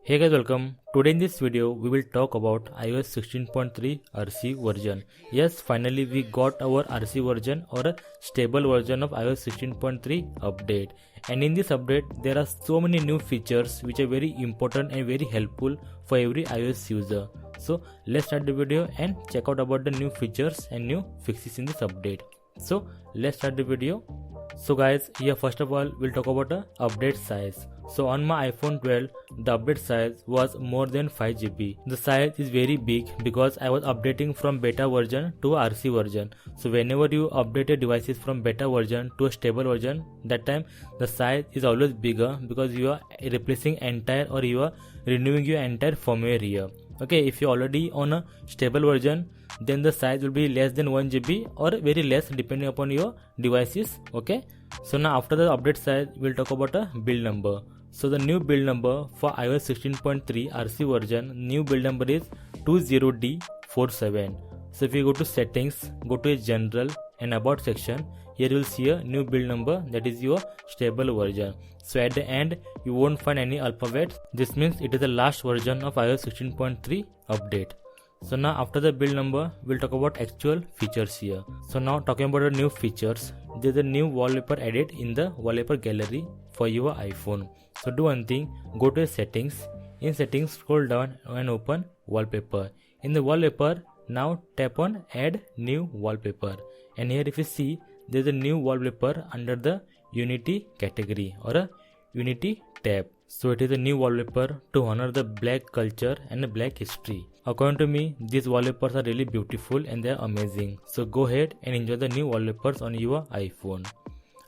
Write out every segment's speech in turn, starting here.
Hey guys, welcome. Today in this video we will talk about iOS 16.3 RC version. Yes, finally we got our RC version or a stable version of iOS 16.3 update. And in this update there are so many new features which are very important and very helpful for every iOS user. So let's start the video and check out about the new features and new fixes in this update. So let's start the video. So guys, here first of all we'll talk about the update size. So on my iPhone 12 the update size was more than 5 GB. The size is very big because I was updating from beta version to RC version. So whenever you update your devices from beta version to a stable version, that time the size is always bigger because you are replacing entire or you are renewing your entire firmware here. Okay, if you're already on a stable version, then the size will be less than 1 GB or very less depending upon your devices. Okay, so now after the update size we'll talk about a build number. So the new build number for iOS 16.3 RC version, new build number is 20D47. So if you go to settings, go to a general and about section, here you will see a new build number, that is your stable version. So at the end you won't find any alphabets. This means it is the last version of iOS 16.3 update. So now after the build number we'll talk about actual features here. So now talking about the new features, there's a new wallpaper added in the wallpaper gallery for your iPhone. So do one thing, go to settings, in settings scroll down and open wallpaper. In the wallpaper now tap on add new wallpaper, and here if you see there's a new wallpaper under the Unity category or a Unity tab. So it is a new wallpaper to honor the black culture and the black history. According to me, these wallpapers are really beautiful and they are amazing. So go ahead and enjoy the new wallpapers on your iPhone.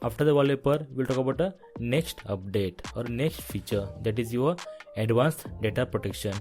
After the wallpaper, we'll talk about the next update or next feature, that is your advanced data protection.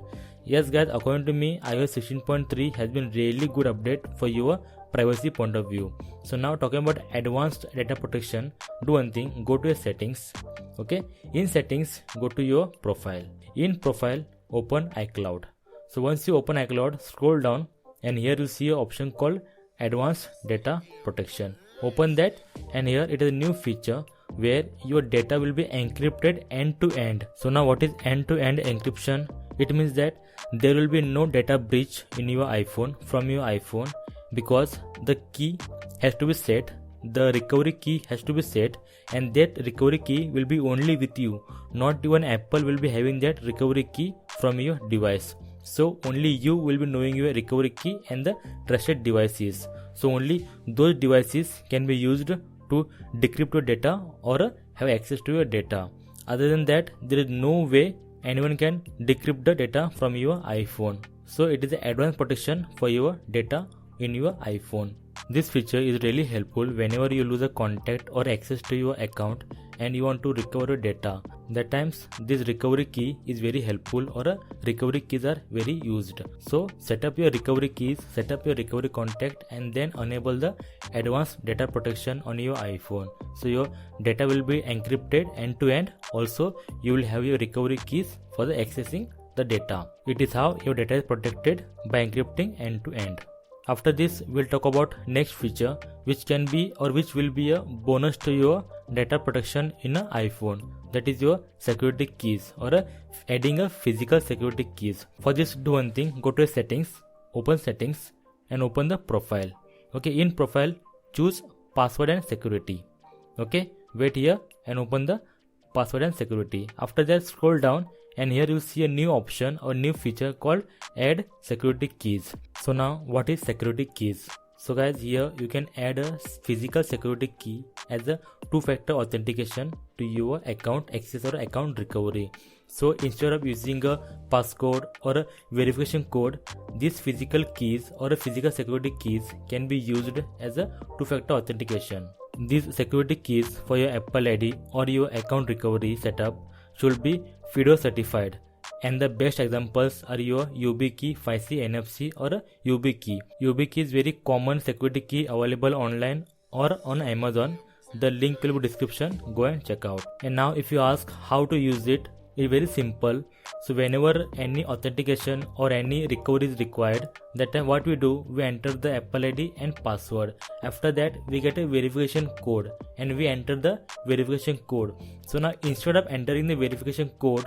Yes guys, according to me, iOS 16.3 has been really good update for your privacy point of view. So now talking about advanced data protection, do one thing, go to your settings. Okay, in settings go to your profile. In profile open iCloud. So once you open iCloud, scroll down and here you see an option called advanced data protection. Open that and here it is a new feature where your data will be encrypted end to end. So now what is end to end encryption? It means that there will be no data breach in your iPhone from your iPhone, because the key has to be set, the recovery key has to be set, and that recovery key will be only with you. Not even Apple will be having that recovery key from your device. So only you will be knowing your recovery key and the trusted devices. So only those devices can be used to decrypt your data or have access to your data. Other than that, there is no way anyone can decrypt the data from your iPhone. So it is an advanced protection for your data in your iPhone. This feature is really helpful whenever you lose a contact or access to your account and you want to recover your data. That times this recovery key is very helpful, or recovery keys are very used. So set up your recovery keys, set up your recovery contact, and then enable the advanced data protection on your iPhone. So your data will be encrypted end to end. Also you will have your recovery keys for the accessing the data. It is how your data is protected by encrypting end to end. After this we'll talk about next feature which can be or which will be a bonus to your data protection in an iPhone, that is your security keys or adding a physical security keys. For this do one thing, go to settings, open settings and open the profile. Okay, in profile choose password and security. Okay, wait here and open the password and security. After that scroll down and here you see a new option or new feature called add security keys. So now what is security keys? So guys, here you can add a physical security key as a two-factor authentication to your account access or account recovery. So instead of using a passcode or a verification code, these physical keys or a physical security keys can be used as a two-factor authentication. These security keys for your Apple ID or your account recovery setup should be FIDO certified, and the best examples are your YubiKey 5C NFC or YubiKey. YubiKey is very common security key available online or on Amazon. The link will be description, go and check out. And now if you ask how to use it, it's very simple. So whenever any authentication or any recovery is required, that time what we do, we enter the Apple ID and password. After that we get a verification code and we enter the verification code. So now instead of entering the verification code,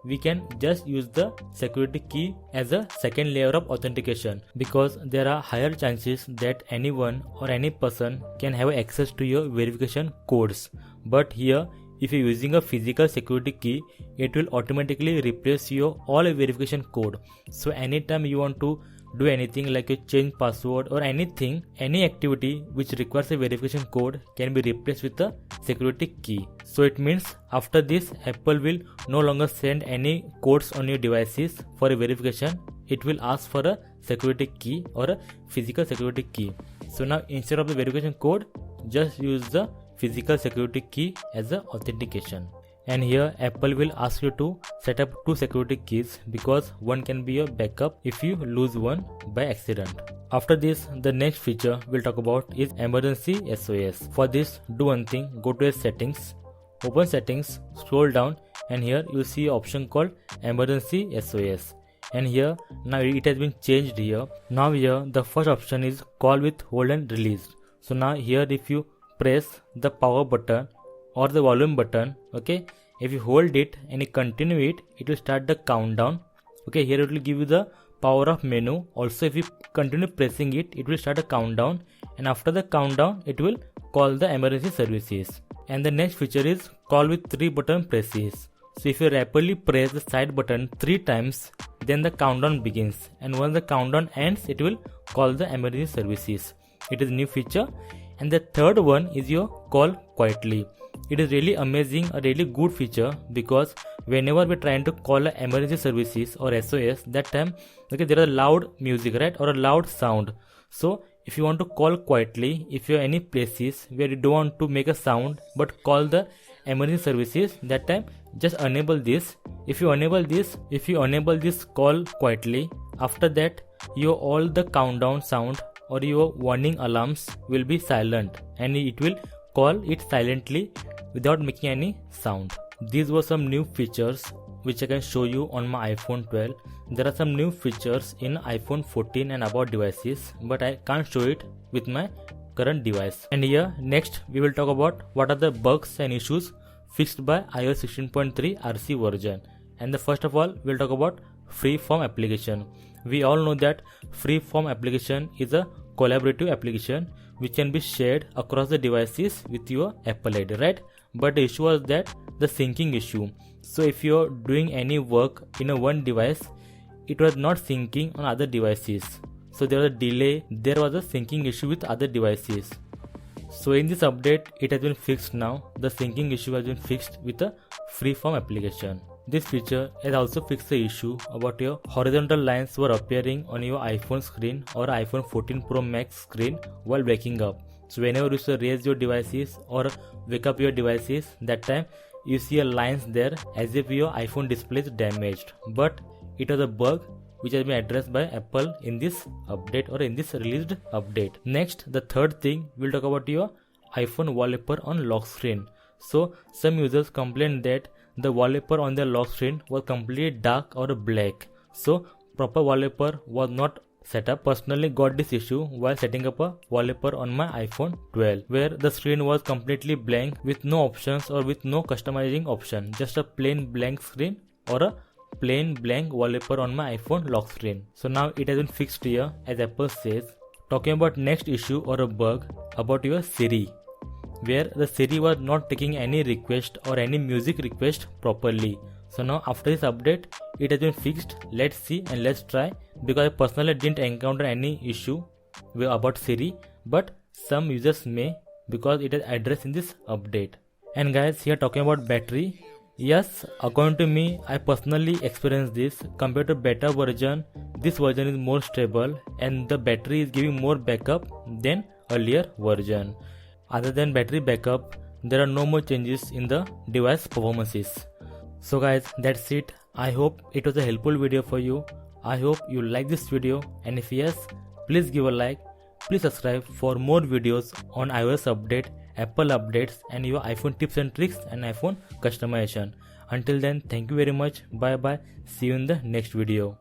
we can just use the security key as a second layer of authentication, because there are higher chances that anyone or any person can have access to your verification codes. But here, if you're using a physical security key, it will automatically replace your all verification code. So anytime you want to do anything like you change password or anything, any activity which requires a verification code can be replaced with a security key. So it means after this, Apple will no longer send any codes on your devices for a verification. It will ask for a security key or a physical security key. So now instead of the verification code, just use the physical security key as a authentication. And here Apple will ask you to set up 2 security keys, because one can be your backup if you lose one by accident. After this, the next feature we'll talk about is emergency SOS. For this, do one thing: go to your settings, open settings, scroll down, and here you see an option called emergency SOS. And here now it has been changed here. Now here the first option is call with hold and release. So now here if you press the power button or the volume button, okay, if you hold it and you continue it, it will start the countdown. Okay, here it will give you the power off menu. Also, if you continue pressing it, it will start a countdown, and after the countdown it will call the emergency services. And the next feature is call with 3 button presses. So if you rapidly press the side button 3 times, then the countdown begins, and once the countdown ends, it will call the emergency services. It is a new feature. And the third one is your call quietly. It is really amazing, a really good feature, because whenever we're trying to call an emergency services or SOS, that time, okay, there is loud music, right, or a loud sound. So if you want to call quietly, if you're any places where you don't want to make a sound but call the emergency services, that time just enable this. If you enable this call quietly, after that your all the countdown sound or your warning alarms will be silent, and it will call it silently without making any sound. These were some new features which I can show you on my iPhone 12. There are some new features in iPhone 14 and above devices, but I can't show it with my current device. And here next we will talk about what are the bugs and issues fixed by iOS 16.3 RC version. And the first of all, we'll talk about Freeform application. We all know that Freeform application is a collaborative application which can be shared across the devices with your Apple ID, right? But the issue was that the syncing issue. So if you're doing any work in a one device, it was not syncing on other devices. So there was a delay, there was a syncing issue with other devices. So in this update, it has been fixed now. The syncing issue has been fixed with a Freeform application. This feature has also fixed the issue about your horizontal lines were appearing on your iPhone screen or iPhone 14 Pro Max screen while waking up. So whenever you raise your devices or wake up your devices, that time you see a lines there as if your iPhone display is damaged. But it was a bug which has been addressed by Apple in this update or in this released update. Next, the third thing, we'll talk about your iPhone wallpaper on lock screen. So some users complained that the wallpaper on their lock screen was completely dark or black. So proper wallpaper was not set up. Personally got this issue while setting up a wallpaper on my iPhone 12, where the screen was completely blank with no options or with no customizing option. Just a plain blank screen or a plain blank wallpaper on my iPhone lock screen. So now it has been fixed here, as Apple says. Talking about next issue or a bug about your Siri, where the Siri was not taking any request or any music request properly. So now after this update, it has been fixed. Let's see and let's try, because I personally didn't encounter any issue about Siri, but some users may, because it is addressed in this update. And guys, here talking about battery, yes, according to me, I personally experienced this. Compared to beta version, this version is more stable and the battery is giving more backup than earlier version. Other than battery backup, there are no more changes in the device performances. So guys, that's it. I hope it was a helpful video for you. I hope you like this video, and if yes, please give a like. Please subscribe for more videos on iOS update, Apple updates, and your iPhone tips and tricks and iPhone customization. Until then, thank you very much. Bye bye. See you in the next video.